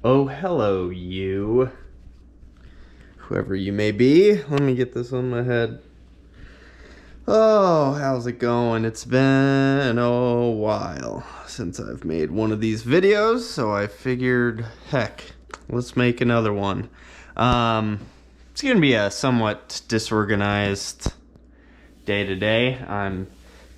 Oh, hello, you. Whoever you may be. Let me get this on my head. Oh, how's it going? It's been a while since I've made one of these videos, so I figured, heck, let's make another one. It's gonna be a somewhat disorganized day today. I'm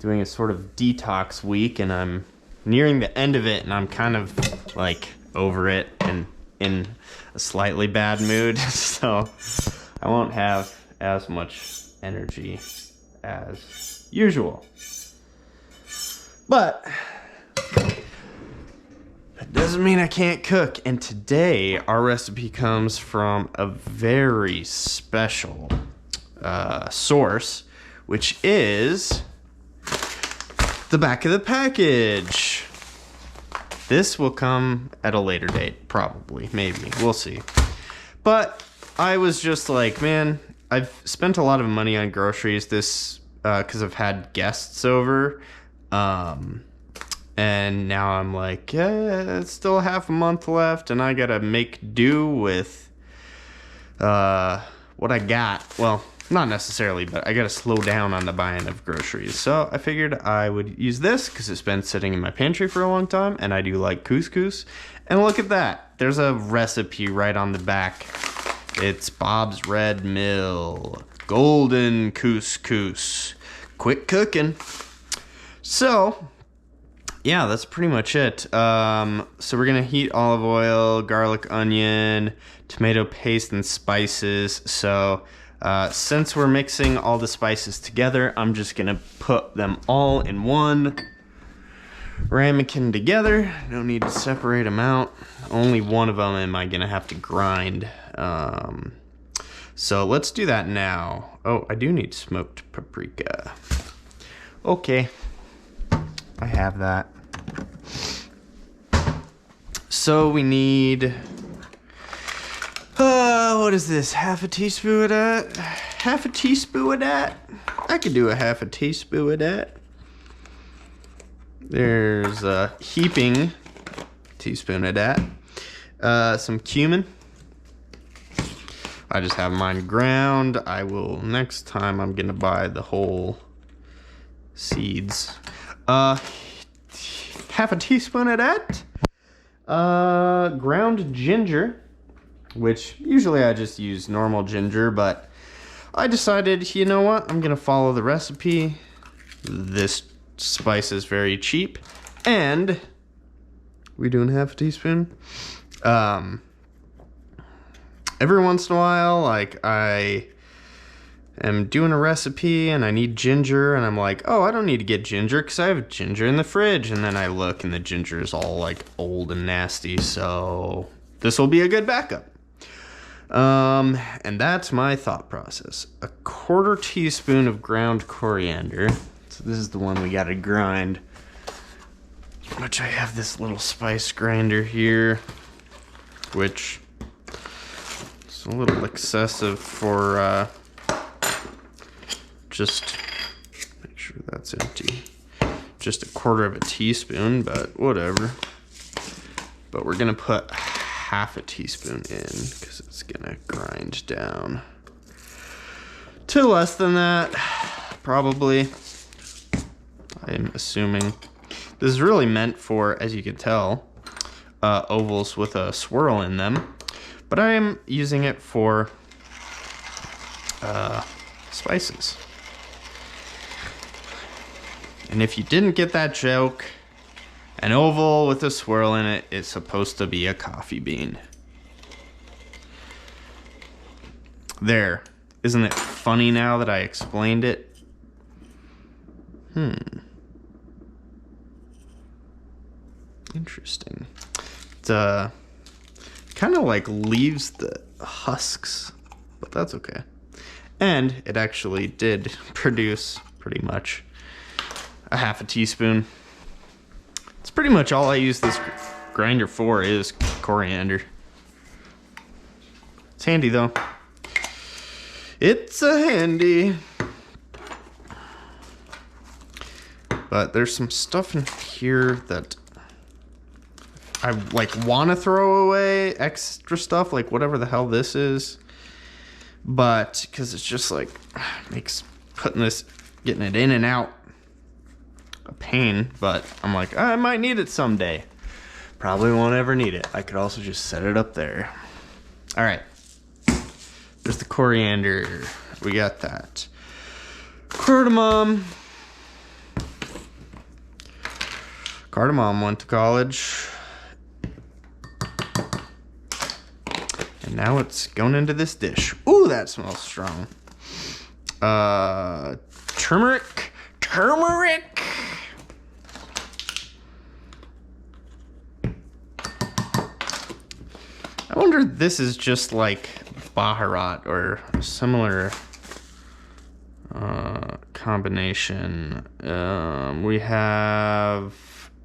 doing a sort of detox week, and I'm nearing the end of it, and I'm kind of like over it and in a slightly bad mood, so I won't have as much energy as usual. But that doesn't mean I can't cook. And today our recipe comes from a very special source, which is the back of the package. This will come at a later date, probably, maybe, we'll see. But I was just like, man, I've spent a lot of money on groceries this because I've had guests over, and now I'm like, yeah, it's still half a month left, and I gotta make do with what I got. Well, not necessarily, but I gotta slow down on the buying of groceries. So I figured I would use this because it's been sitting in my pantry for a long time, and I do like couscous. And look at that. There's a recipe right on the back. It's Bob's Red Mill Golden Couscous. Quick cooking. So, yeah, that's pretty much it. So we're gonna heat olive oil, garlic, onion, tomato paste, and spices. So since we're mixing all the spices together, I'm just gonna put them all in one ramekin together. No need to separate them out. Only one of them am I gonna have to grind. So let's do that now. Oh, I do need smoked paprika. Okay, I have that. So we need, what is this? Half a teaspoon of that? Half a teaspoon of that? I could do a half a teaspoon of that. There's a heaping teaspoon of that. Some cumin. I just have mine ground. I will, next time I'm gonna buy the whole seeds. Half a teaspoon of that. Ground ginger, which usually I just use normal ginger, but I decided, you know what, I'm gonna follow the recipe. This spice is very cheap, and we doing half a teaspoon. Every once in a while, like, I am doing a recipe and I need ginger, and I'm like, oh, I don't need to get ginger because I have ginger in the fridge. And then I look and the ginger is all like old and nasty, so this will be a good backup. And that's my thought process. A quarter teaspoon of ground coriander. So this is the one we gotta grind, which I have this little spice grinder here, which is a little excessive for just make sure that's empty. Just a quarter of a teaspoon, but whatever. But we're gonna put half a teaspoon in because it's gonna grind down to less than that, probably. I'm assuming. This is really meant for, as you can tell, ovals with a swirl in them, but I am using it for spices. And if you didn't get that joke, an oval with a swirl in it is supposed to be a coffee bean. There. Isn't it funny now that I explained it? Interesting. It kind of like leaves the husks, but that's okay. And it actually did produce pretty much a half a teaspoon. It's pretty much all I use this grinder for is coriander. It's handy though. It's a handy. But there's some stuff in here that I like want to throw away extra stuff, like whatever the hell this is. But because it's just like makes getting it in and out a pain. But I'm like, I might need it someday. Probably won't ever need it. I could also just set it up there. All right. There's the coriander. We got that. Cardamom. Cardamom went to college. And now it's going into this dish. Ooh, that smells strong. Turmeric. Turmeric. I wonder if this is just like Baharat or a similar combination. We have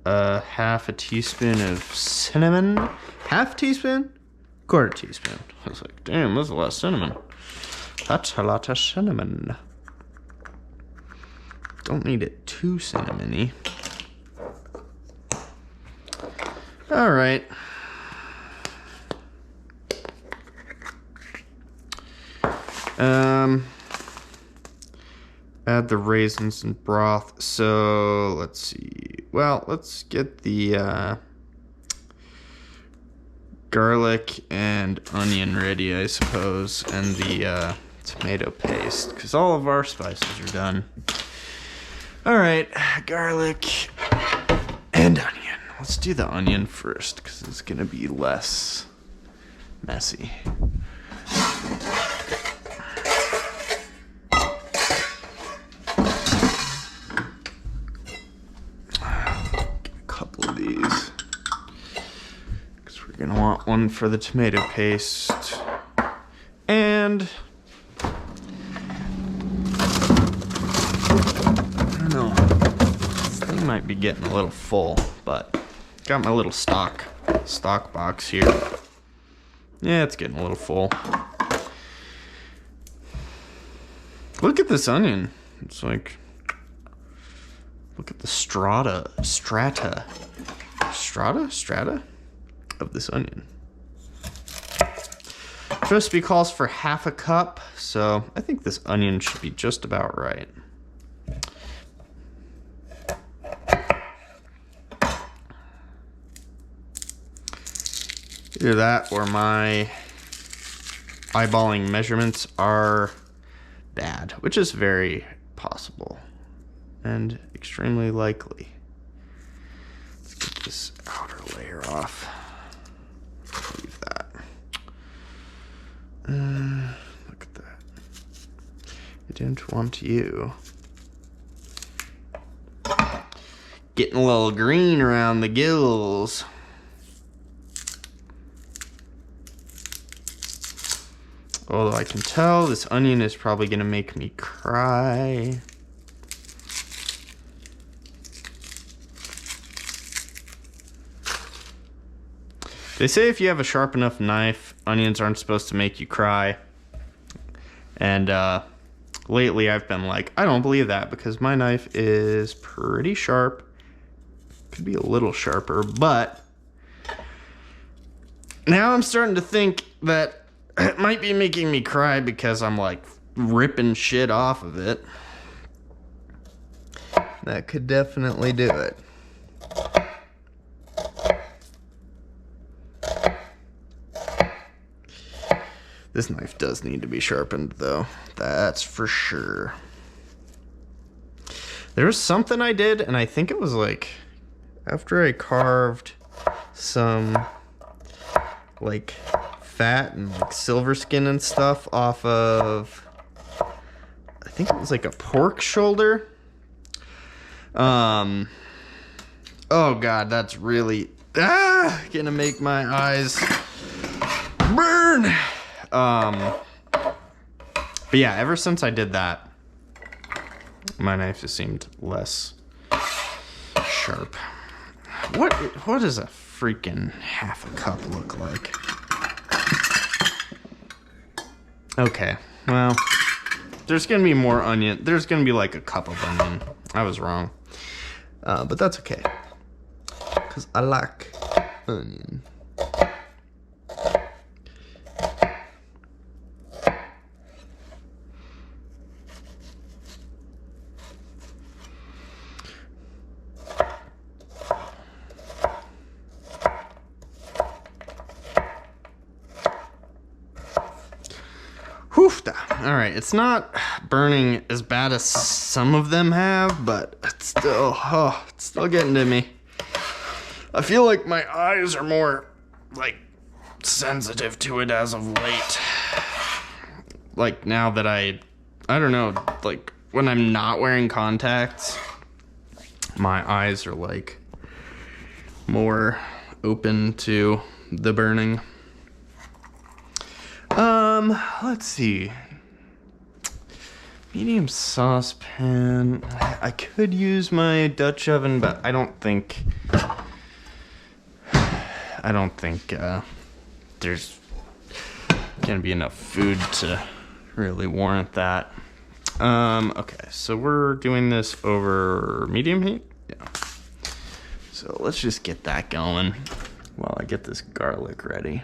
half a teaspoon of cinnamon. Half teaspoon? Quarter teaspoon. I was like, damn, that's a lot of cinnamon. That's a lot of cinnamon. Don't need it too cinnamony. All right. Add the raisins and broth. So let's see. Well, let's get the garlic and onion ready, I suppose, and the tomato paste, because all of our spices are done. All right, garlic and onion. Let's do the onion first, because it's gonna be less messy. Gonna want one for the tomato paste. And I don't know, this thing might be getting a little full, but got my little stock box here. Yeah, it's getting a little full. Look at this onion. It's like, look at the strata of this onion. Recipe calls for half a cup, so I think this onion should be just about right. Either that or my eyeballing measurements are bad, which is very possible and extremely likely. Let's get this outer layer off. Leave that. Look at that. I didn't want you getting a little green around the gills. Although I can tell this onion is probably gonna make me cry. They say if you have a sharp enough knife, onions aren't supposed to make you cry. And lately I've been like, I don't believe that, because my knife is pretty sharp. Could be a little sharper, but now I'm starting to think that it might be making me cry because I'm like ripping shit off of it. That could definitely do it. This knife does need to be sharpened, though. That's for sure. There was something I did, and I think it was like after I carved some like fat and like silver skin and stuff off of, I think it was like a pork shoulder. Oh God, that's really gonna make my eyes burn. But yeah, ever since I did that, my knife just seemed less sharp. What does a freaking half a cup look like? Okay, well, there's gonna be more onion. There's gonna be like a cup of onion. I was wrong. But that's okay, because I like onion. All right, it's not burning as bad as some of them have, but it's still getting to me. I feel like my eyes are more, like, sensitive to it as of late. Like, now that I don't know, like, when I'm not wearing contacts, my eyes are, like, more open to the burning. Let's see. Medium saucepan. I could use my Dutch oven, but I don't think there's gonna be enough food to really warrant that. Okay, so we're doing this over medium heat. Yeah. So let's just get that going while I get this garlic ready.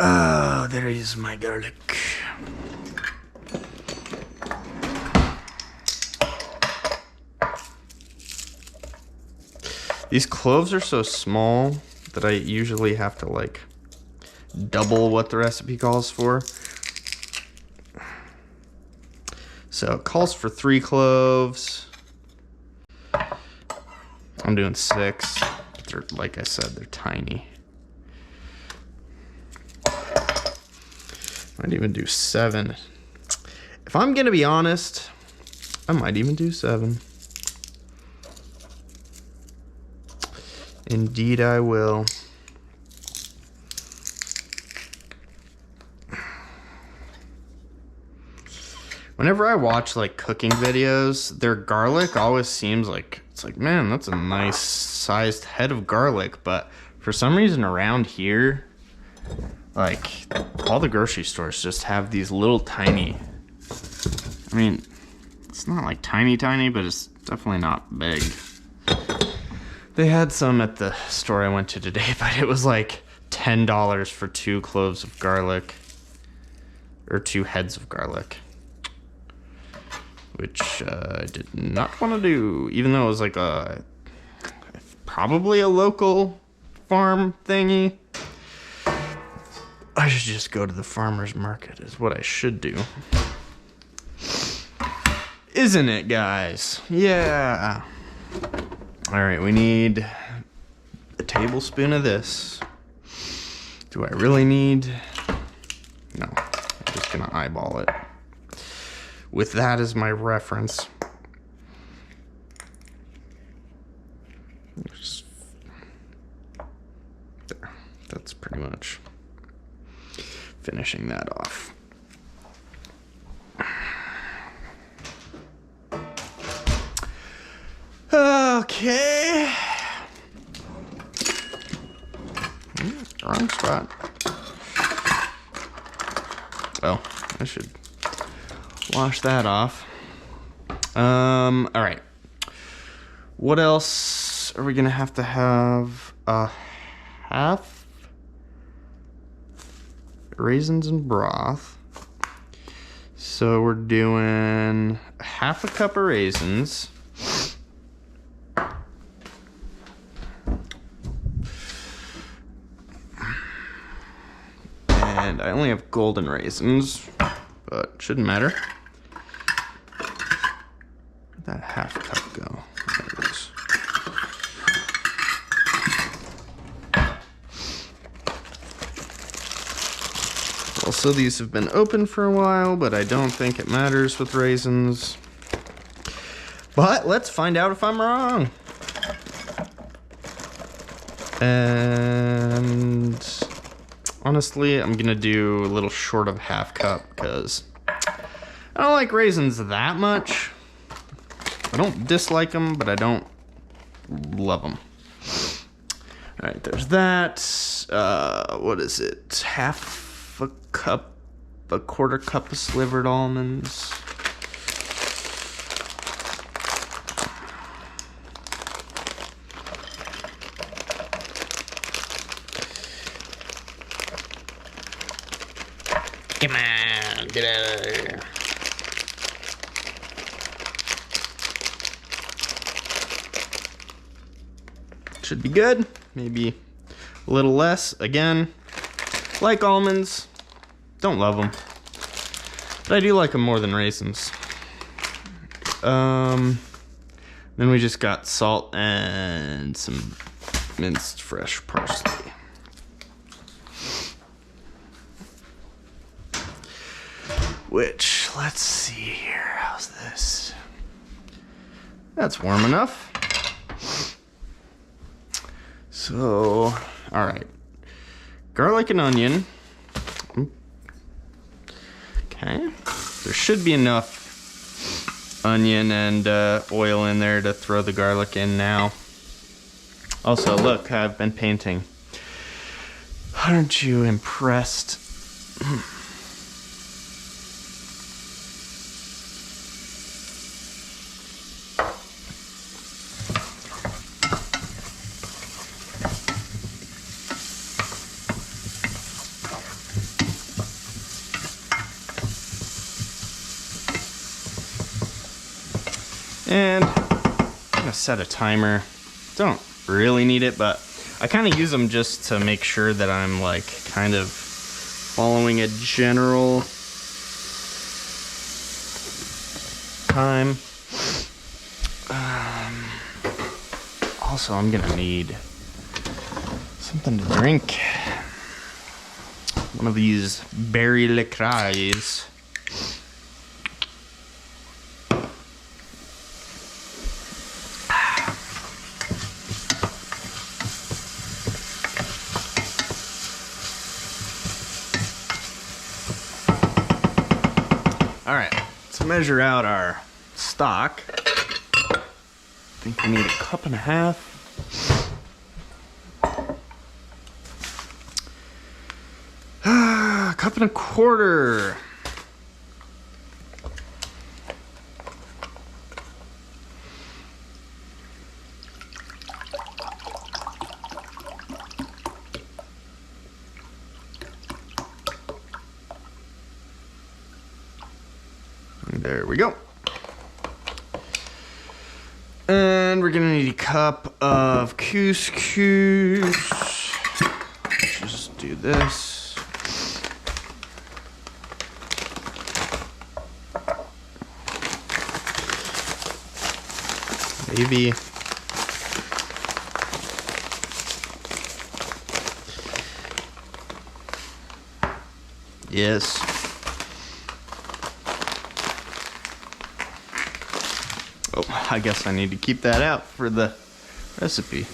Oh, there is my garlic. These cloves are so small that I usually have to, like, double what the recipe calls for. So it calls for 3 cloves. I'm doing 6. They're, like I said, they're tiny. Might even do 7. If I'm gonna be honest, I might even do 7. Indeed I will. Whenever I watch, like, cooking videos, their garlic always seems like, it's like, man, that's a nice sized head of garlic, but for some reason around here, like, all the grocery stores just have these little tiny, I mean, it's not like tiny, but it's definitely not big. They had some at the store I went to today, but it was like $10 for 2 cloves of garlic, or 2 heads of garlic, which I did not want to do, even though it was like probably a local farm thingy. I should just go to the farmer's market is what I should do. Isn't it, guys? Yeah. All right, we need a tablespoon of this. Do I really need? No, I'm just gonna eyeball it. With that as my reference. Just, there, that's pretty much finishing that off. Okay. Wrong spot. Well, I should wash that off. All right. What else are we gonna have to have? Half raisins and broth. So we're doing 1/2 cup of raisins. And I only have golden raisins, but shouldn't matter. Where'd that 1/2 cup go? There it is. Also, these have been open for a while, but I don't think it matters with raisins. But let's find out if I'm wrong. And honestly, I'm gonna do a little short of 1/2 cup because I don't like raisins that much. I don't dislike them, but I don't love them. All right, there's that. What is it? 1/4 cup of slivered almonds. Come on, get out of there. Should be good. Maybe a little less. Again, like almonds, don't love them, but I do like them more than raisins. Then we just got salt and some minced fresh parsley. Which, let's see here, how's this? That's warm enough. So, all right, garlic and onion. Okay, there should be enough onion and oil in there to throw the garlic in now. Also, look, I've been painting. Aren't you impressed? And I'm gonna set a timer. Don't really need it, but I kind of use them just to make sure that I'm like kind of following a general time. Also, I'm gonna need something to drink. One of these berry LaCroix. All right, let's measure out our stock. I think we need a cup and a half. A cup and a quarter. There we go. And we're gonna need a cup of couscous. Just do this. Maybe. Yes. Oh, I guess I need to keep that out for the recipe.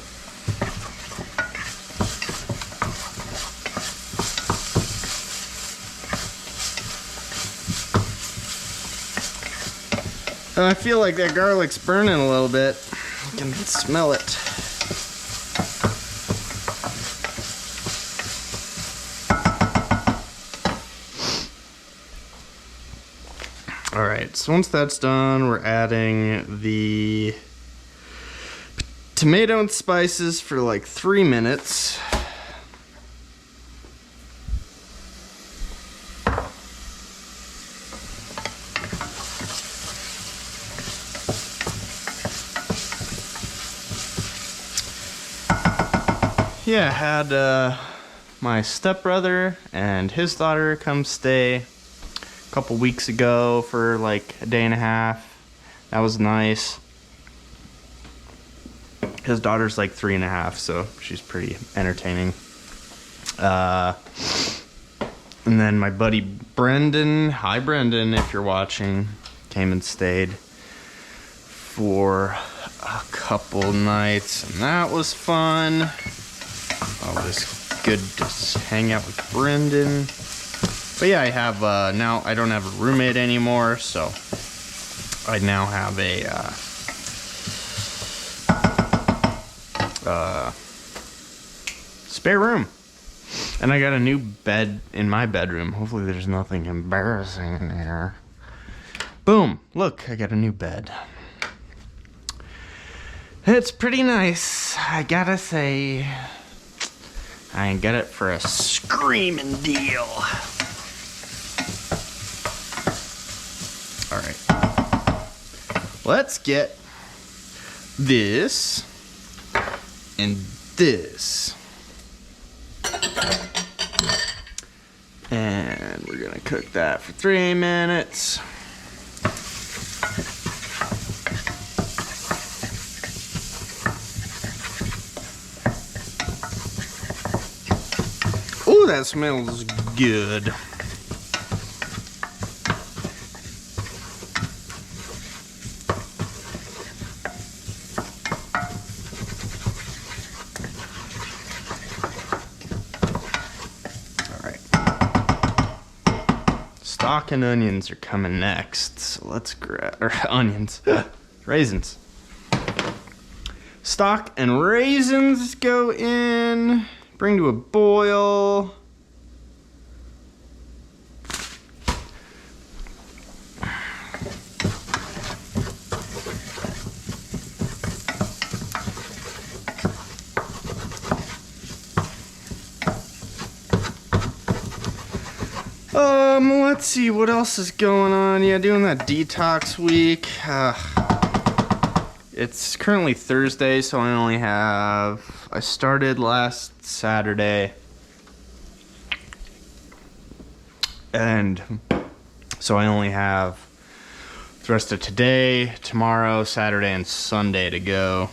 I feel like that garlic's burning a little bit. I can smell it. All right, so once that's done, we're adding the tomato and spices for like 3 minutes. Yeah, I had my stepbrother and his daughter come stay couple weeks ago for like a day and a half. That was nice. His daughter's like 3.5, so she's pretty entertaining. And then my buddy Brendan, hi Brendan if you're watching, came and stayed for a couple nights, and that was fun. Always good to hang out with Brendan. But yeah, I have, now I don't have a roommate anymore, so I now have a, spare room. And I got a new bed in my bedroom. Hopefully there's nothing embarrassing in here. Boom, look, I got a new bed. It's pretty nice, I gotta say. I got it for a screaming deal. All right. Let's get this and this. And we're gonna cook that for 3 minutes. Ooh, that smells good. Stock and onions are coming next, so let's grab, or onions, raisins. Stock and raisins go in, bring to a boil. Let's see what else is going on. Yeah, doing that detox week. It's currently Thursday, so I started last Saturday. And so I only have the rest of today, tomorrow, Saturday, and Sunday to go.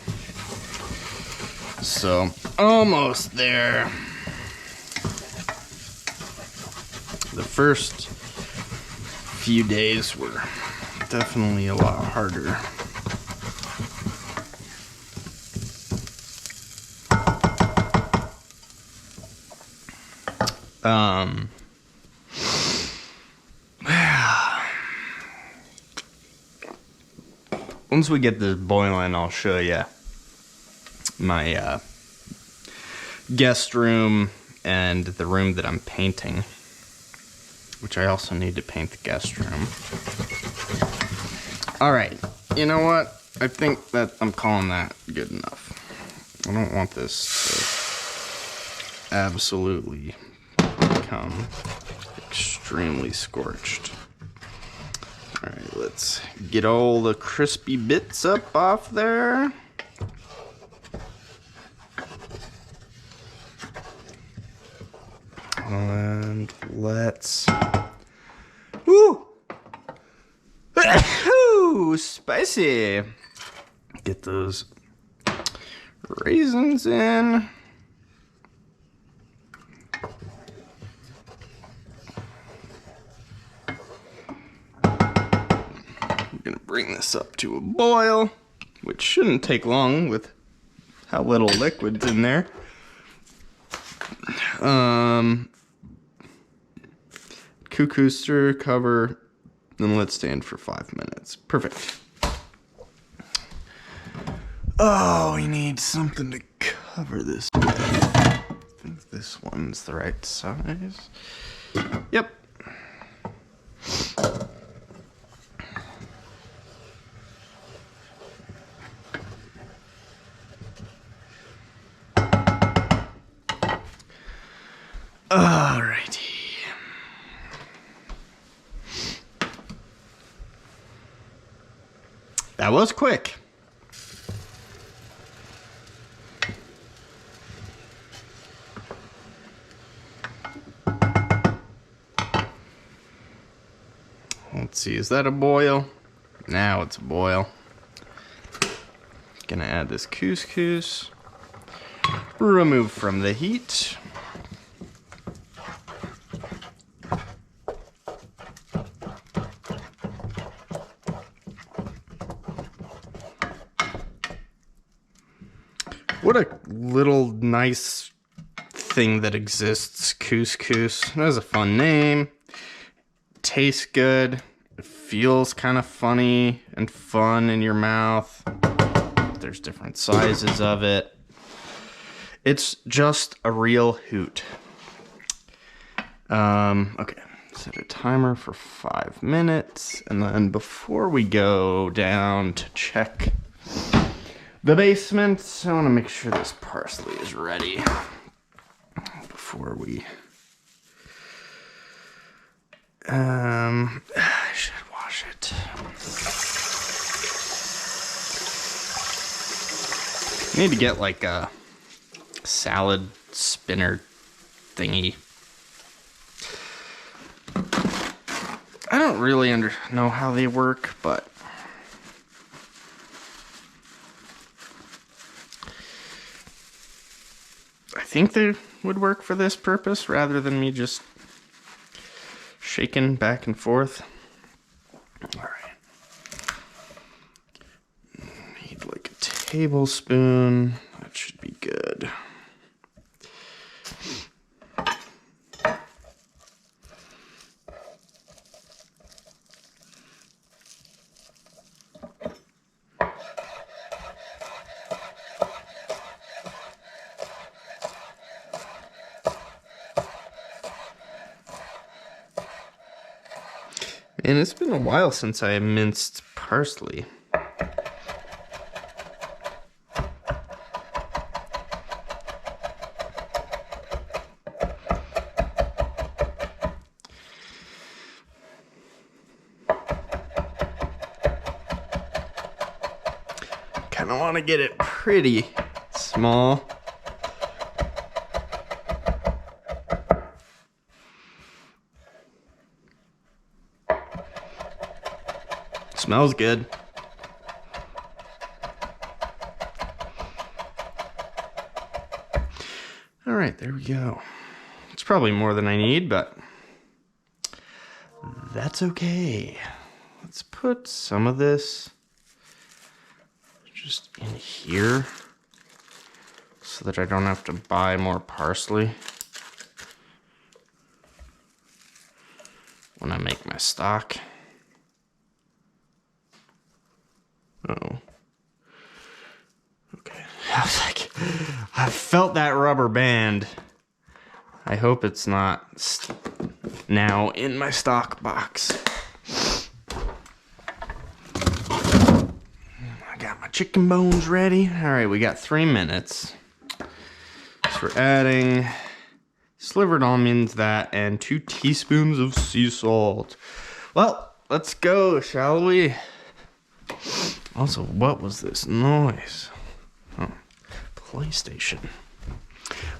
So, almost there. The first few days were definitely a lot harder. Once we get this boiling, I'll show you my guest room and the room that I'm painting, which I also need to paint the guest room. All right, you know what? I think that I'm calling that good enough. I don't want this to absolutely become extremely scorched. All right, let's get all the crispy bits up off there. And let's... Woo! Ooh, spicy! Get those raisins in. I'm gonna bring this up to a boil, which shouldn't take long with how little liquid's in there. Couscous stir, cover, then let stand for 5 minutes. Perfect. Oh, we need something to cover this with. I think this one's the right size. Yep. Alrighty. That was quick. Let's see, is that a boil? Now it's a boil. Gonna add this couscous. Remove from the heat. What a little nice thing that exists, couscous. That has a fun name. Tastes good. It feels kind of funny and fun in your mouth. There's different sizes of it. It's just a real hoot. Okay, set a timer for 5 minutes. And then before we go down to check the basement, I want to make sure this parsley is ready before we... I should wash it. that. Need to get like a salad spinner thingy. I don't really know how they work, but I think they would work for this purpose rather than me just shaking back and forth. All right. Need like a tablespoon. That should be good. And it's been a while since I minced parsley. Kind of want to get it pretty small. Smells good. All right, there we go. It's probably more than I need, but that's okay. Let's put some of this just in here so that I don't have to buy more parsley when I make my stock. Uh-oh. Okay. I was like, I felt that rubber band. I hope it's not now in my stock box. I got my chicken bones ready. All right, we got 3 minutes. So we're adding slivered onions, that, and 2 teaspoons of sea salt. Well, let's go, shall we? Also, what was this noise? Oh, PlayStation.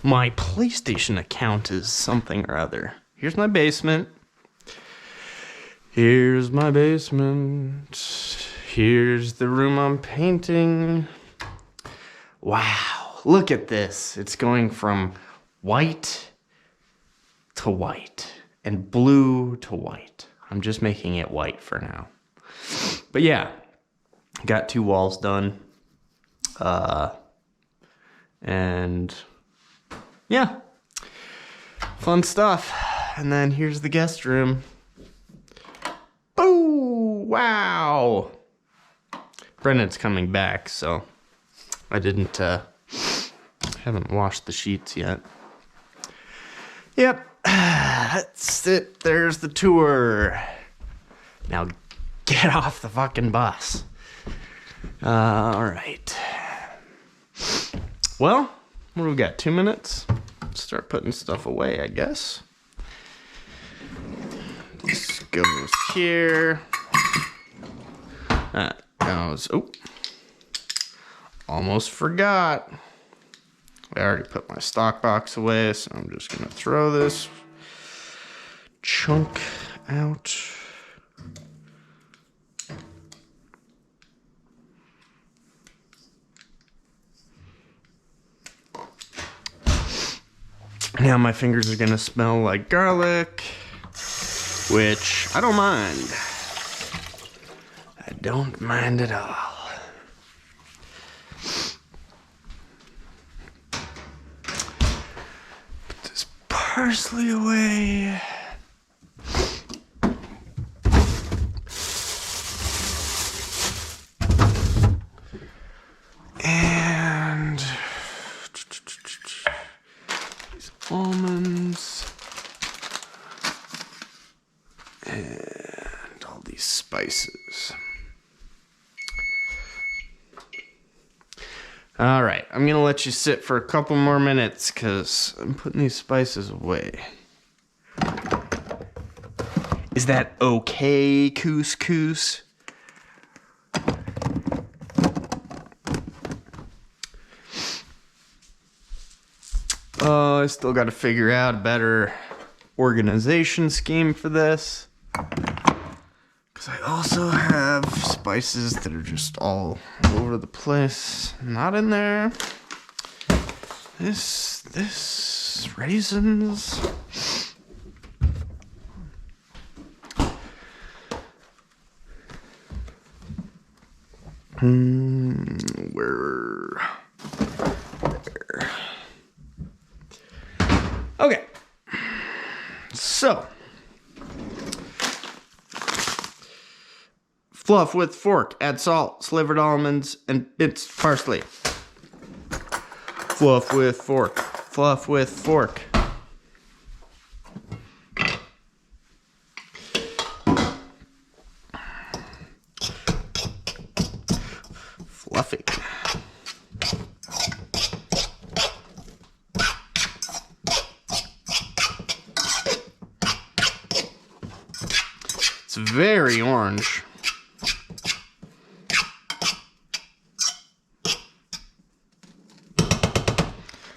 My PlayStation account is something or other. Here's my basement. Here's my basement. Here's the room I'm painting. Wow, look at this. It's going from white to white and blue to white. I'm just making it white for now. But yeah. Got 2 walls done. And yeah, fun stuff. And then here's the guest room. Oh, wow. Brendan's coming back, so I haven't washed the sheets yet. Yep, that's it. There's the tour. Now get off the fucking bus. All right. Well, what do we got? 2 minutes? Start putting stuff away, I guess. This goes here. That goes. Oh, almost forgot. I already put my stock box away, so I'm just gonna throw this chunk out. Now my fingers are gonna smell like garlic, which I don't mind. I don't mind at all. Put this parsley away. And almonds and all these spices. All right, I'm gonna let you sit for a couple more minutes because I'm putting these spices away. Is that okay, Couscous? I still got to figure out a better organization scheme for this. Because I also have spices that are just all over the place. Not in there. This raisins. Where? There. Okay. So, fluff with fork. Add salt, slivered almonds, and it's parsley. Fluff with fork. Fluff with fork. Fluffy. It's very orange.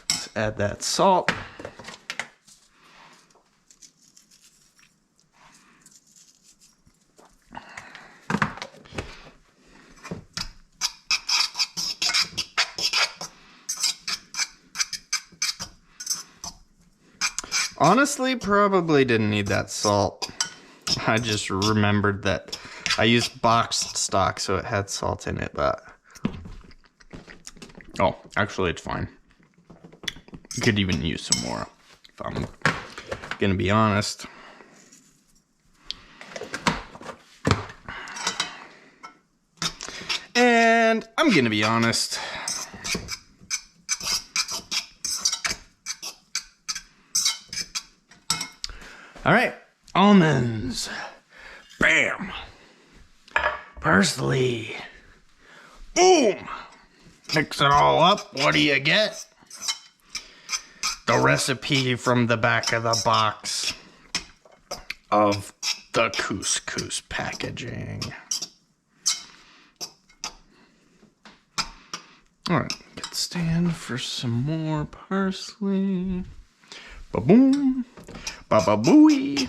Let's add that salt. Honestly, probably didn't need that salt. I just remembered that I used boxed stock, so it had salt in it, but... Oh, actually, it's fine. You could even use some more, if I'm gonna be honest. And I'm gonna be honest. All right, almonds. Bam. Parsley. Boom. Mix it all up. What do you get? The recipe from the back of the box of the couscous packaging. All right, get the stand for some more parsley. Ba-boom. Ba-ba-booey.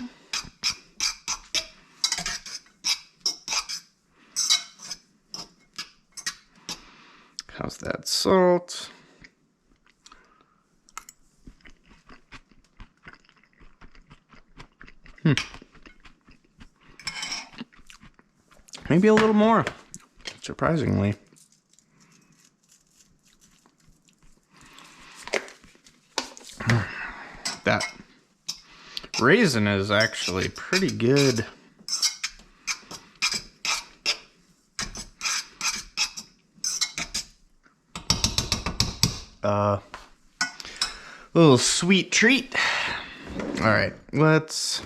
How's that salt? Maybe a little more, surprisingly. That raisin is actually pretty good. Little sweet treat. All right, let's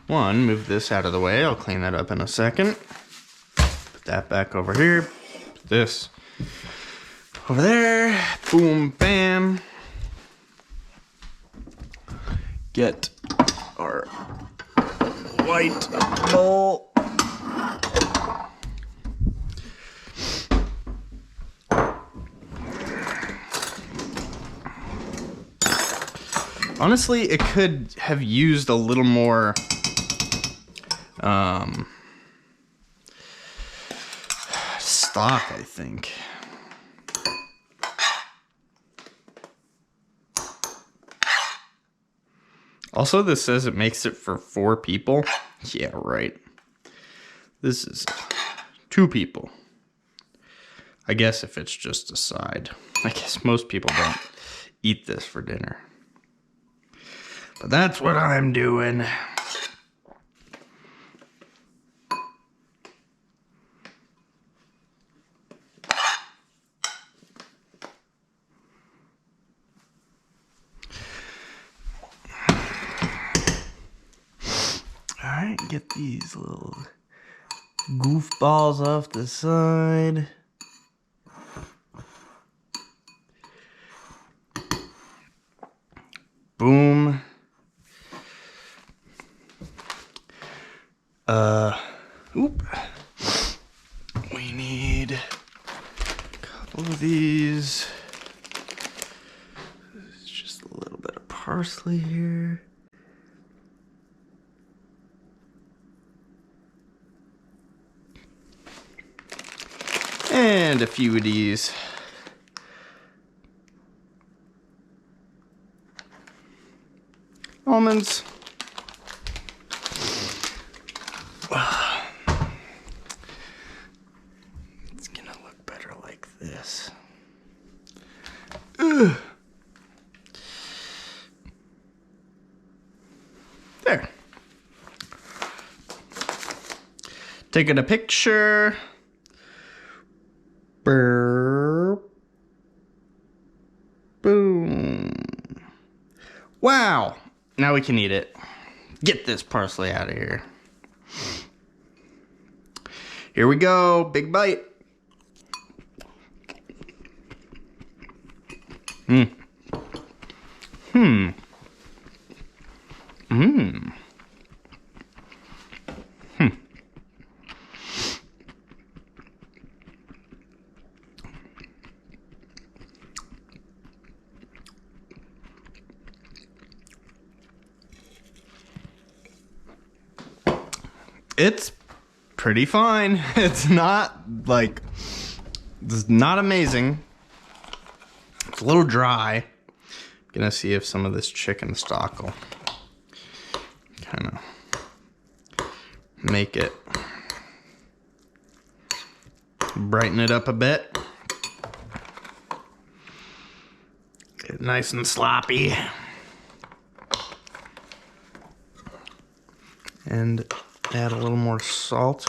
move this out of the way. I'll clean that up in a second. Put that back over here. Put this over there. Boom, bam. Get our white bowl. Honestly, it could have used a little more stock, I think. Also, this says it makes it for 4 people. Yeah, right. This is 2 people. I guess if it's just a side. I guess most people don't eat this for dinner. But that's what I'm doing. Alright, get these little goofballs off the side. Boom. Oop. We need a couple of these. Just a little bit of parsley here. And a few of these. Almonds. It's gonna look better like this. Ugh. There. Taking a picture. Burp. Boom. Wow. Now we can eat it. Get this parsley out of here. Here we go. Big bite. Mmm. It's pretty fine. It's not like, it's not amazing. It's a little dry. Gonna see if some of this chicken stock will kind of make it, brighten it up a bit. Get it nice and sloppy. And add a little more salt.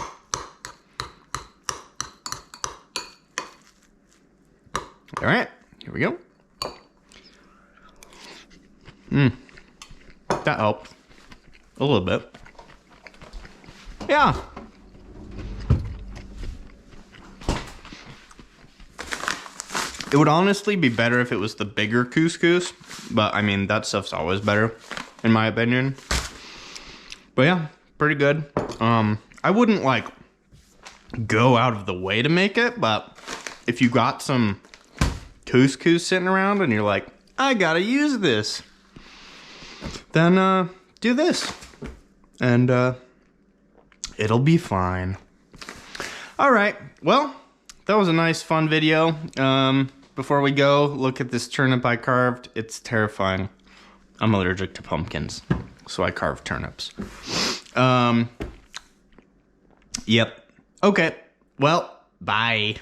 All right, here we go. That helped a little bit. Yeah. It would honestly be better if it was the bigger couscous, but I mean, that stuff's always better, in my opinion. But yeah, pretty good. I wouldn't like go out of the way to make it, but if you got some couscous sitting around and you're like, I gotta use this, then do this and it'll be fine. All right, well, that was a nice fun video. Before we go, look at this turnip I carved. It's terrifying. I'm allergic to pumpkins, so I carved turnips. Yep. Okay. Well, bye.